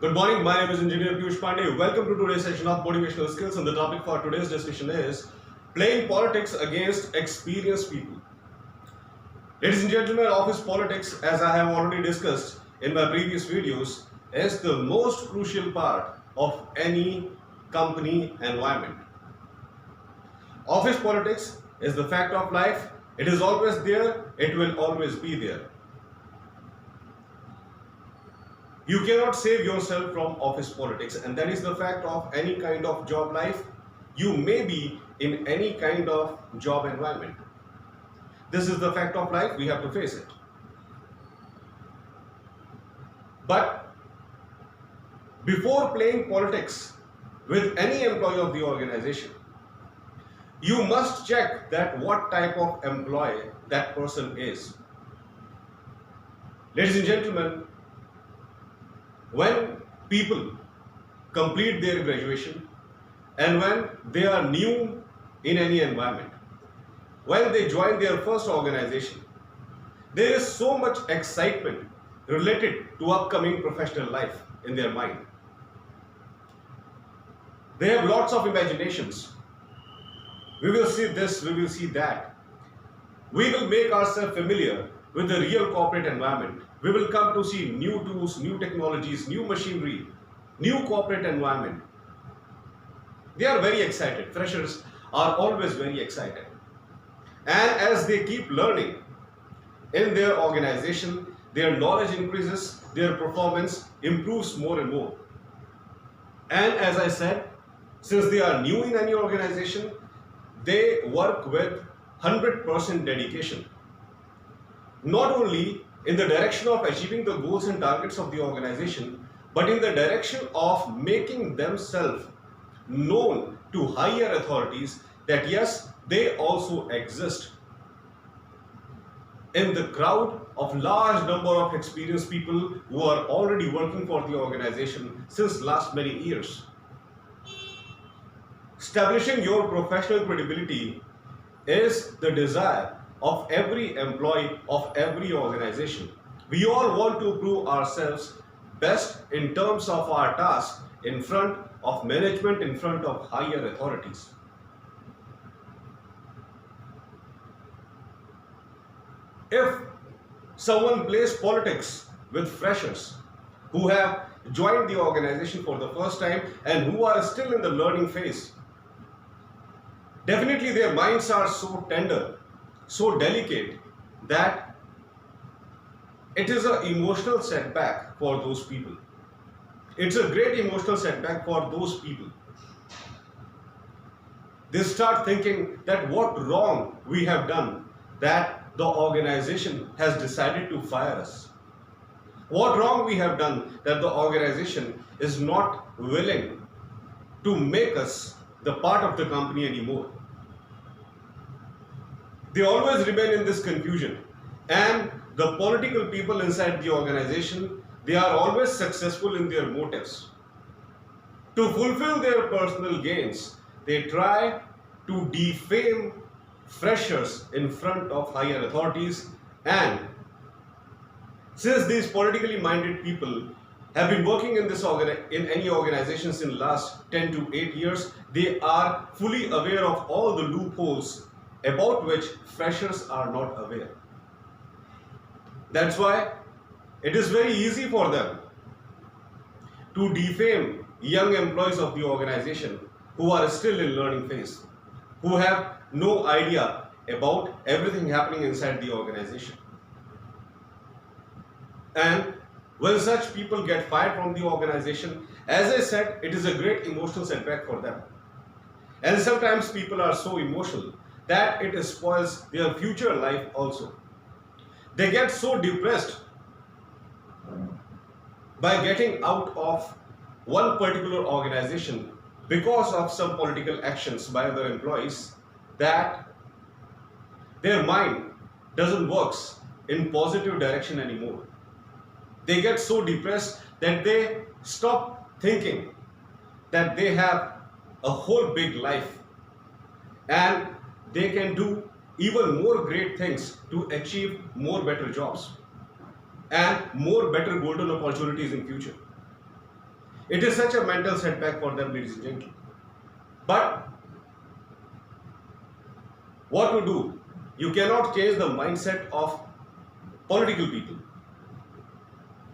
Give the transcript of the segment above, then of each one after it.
Good morning, my name is Engineer Piyush Pandey. Welcome to today's session of Motivational Skills, and the topic for today's discussion is playing politics against experienced people. Ladies and gentlemen, office politics, as I have already discussed in my previous videos, is the most crucial part of any company environment. Office politics is the fact of life. It is always there, it will always be there. You cannot save yourself from office politics, and that is the fact of any kind of job life. You may be in any kind of job environment. This is the fact of life, we have to face it. But before playing politics with any employee of the organization, you must check that what type of employee that person is. Ladies and gentlemen, when people complete their graduation and when they are new in any environment, when they join their first organization, there is so much excitement related to upcoming professional life in their mind. They have lots of imaginations. We will see this, we will see that. We will make ourselves familiar with the real corporate environment. We will come to see new tools, new technologies, new machinery, new corporate environment. They are very excited. Freshers are always very excited. And as they keep learning in their organization, their knowledge increases, their performance improves more and more. And as I said, since they are new in any organization, they work with 100% dedication. Not only in the direction of achieving the goals and targets of the organization, but in the direction of making themselves known to higher authorities that yes, they also exist in the crowd of large number of experienced people who are already working for the organization since last many years. Establishing your professional credibility is the desire of every employee of every organization. We all want to prove ourselves best in terms of our task in front of management, in front of higher authorities. If someone plays politics with freshers who have joined the organization for the first time and who are still in the learning phase, definitely their minds are so tender, so delicate, that it is an emotional setback for those people. It's a great emotional setback for those people. They start thinking that what wrong we have done that the organization has decided to fire us. What wrong we have done that the organization is not willing to make us the part of the company anymore. They always remain in this confusion, and the political people inside the organization, they are always successful in their motives. To fulfill their personal gains, they try to defame freshers in front of higher authorities, and since these politically minded people have been working in any organizations in last 10 to 8 years, they are fully aware of all the loopholes about which freshers are not aware. That's why it is very easy for them to defame young employees of the organization who are still in learning phase, who have no idea about everything happening inside the organization. And when such people get fired from the organization, as I said, it is a great emotional setback for them. And sometimes people are so emotional that it spoils their future life also. They get so depressed by getting out of one particular organization because of some political actions by other employees that their mind doesn't work in positive direction anymore. They get so depressed that they stop thinking that they have a whole big life and they can do even more great things to achieve more better jobs and more better golden opportunities in future. It is such a mental setback for them, ladies and gentlemen. But what to do? You cannot change the mindset of political people.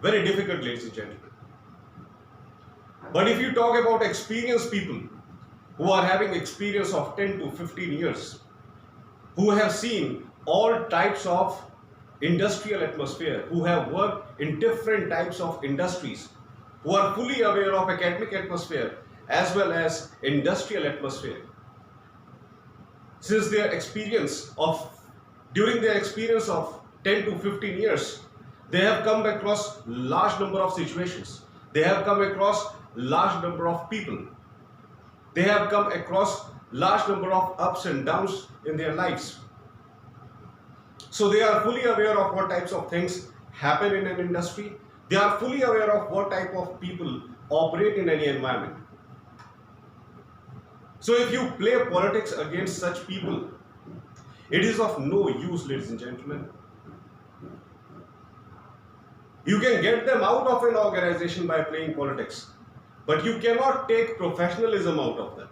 Very difficult, ladies and gentlemen. But if you talk about experienced people who are having experience of 10 to 15 years, who have seen all types of industrial atmosphere, who have worked in different types of industries, who are fully aware of academic atmosphere as well as industrial atmosphere, since during their experience of 10 to 15 years, they have come across large number of situations. They have come across large number of people. They have come across large number of ups and downs in their lives. So they are fully aware of what types of things happen in an industry. They are fully aware of what type of people operate in any environment. So if you play politics against such people, it is of no use, ladies and gentlemen. You can get them out of an organization by playing politics, but you cannot take professionalism out of them.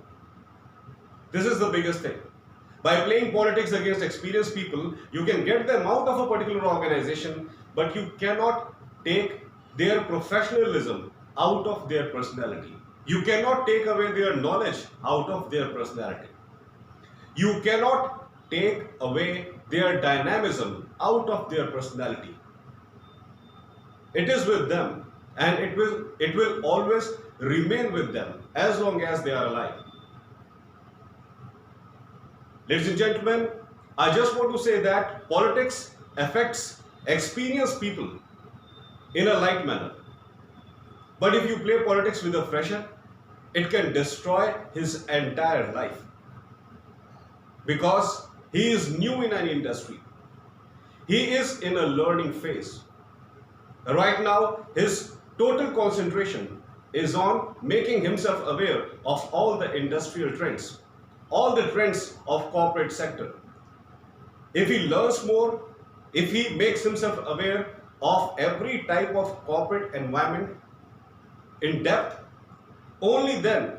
This is the biggest thing. By playing politics against experienced people, you can get them out of a particular organization, but you cannot take their professionalism out of their personality. You cannot take away their knowledge out of their personality. You cannot take away their dynamism out of their personality. It is with them, and it will always remain with them as long as they are alive. Ladies and gentlemen, I just want to say that politics affects experienced people in a light manner. But if you play politics with a fresher, it can destroy his entire life, because he is new in an industry. He is in a learning phase. Right now, his total concentration is on making himself aware of all the industrial trends, all the trends of corporate sector. If he learns more, if he makes himself aware of every type of corporate environment in depth, only then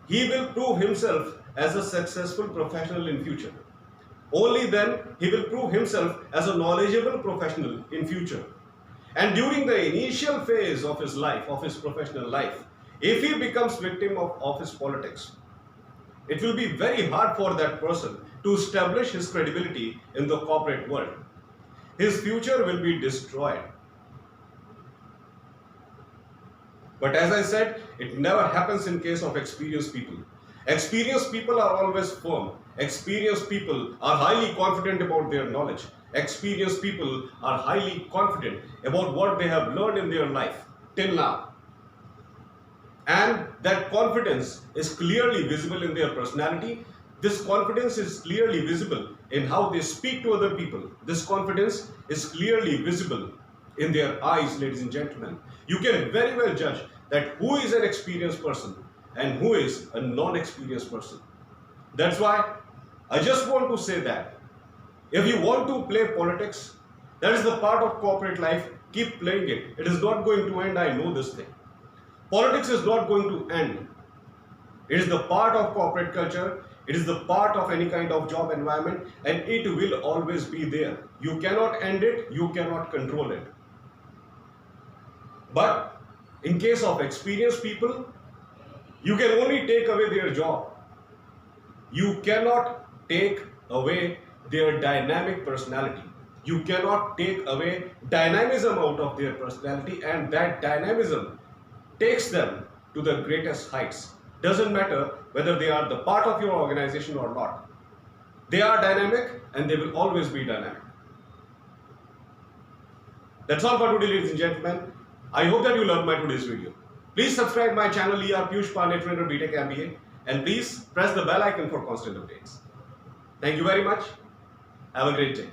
he will prove himself as a successful professional in future. Only then he will prove himself as a knowledgeable professional in future. And during the initial phase of his life, of his professional life, if he becomes victim of office politics, it will be very hard for that person to establish his credibility in the corporate world. His future will be destroyed. But as I said, it never happens in case of experienced people. Experienced people are always firm. Experienced people are highly confident about their knowledge. Experienced people are highly confident about what they have learned in their life till now. And that confidence is clearly visible in their personality. This confidence is clearly visible in how they speak to other people. This confidence is clearly visible in their eyes, ladies and gentlemen. You can very well judge that who is an experienced person and who is a non-experienced person. That's why I just want to say that if you want to play politics, that is the part of corporate life, keep playing it. It is not going to end, I know this thing. Politics is not going to end. It is the part of corporate culture. It is the part of any kind of job environment, and it will always be there. You cannot end it, you cannot control it. But in case of experienced people, you can only take away their job. You cannot take away their dynamic personality. You cannot take away dynamism out of their personality, and that dynamism takes them to the greatest heights. Doesn't matter whether they are the part of your organization or not. They are dynamic and they will always be dynamic. That's all for today, ladies and gentlemen. I hope that you learned my today's video. Please subscribe my channel ER Piyush Pandey Trainer B.Tech MBA, and please press the bell icon for constant updates. Thank you very much. Have a great day.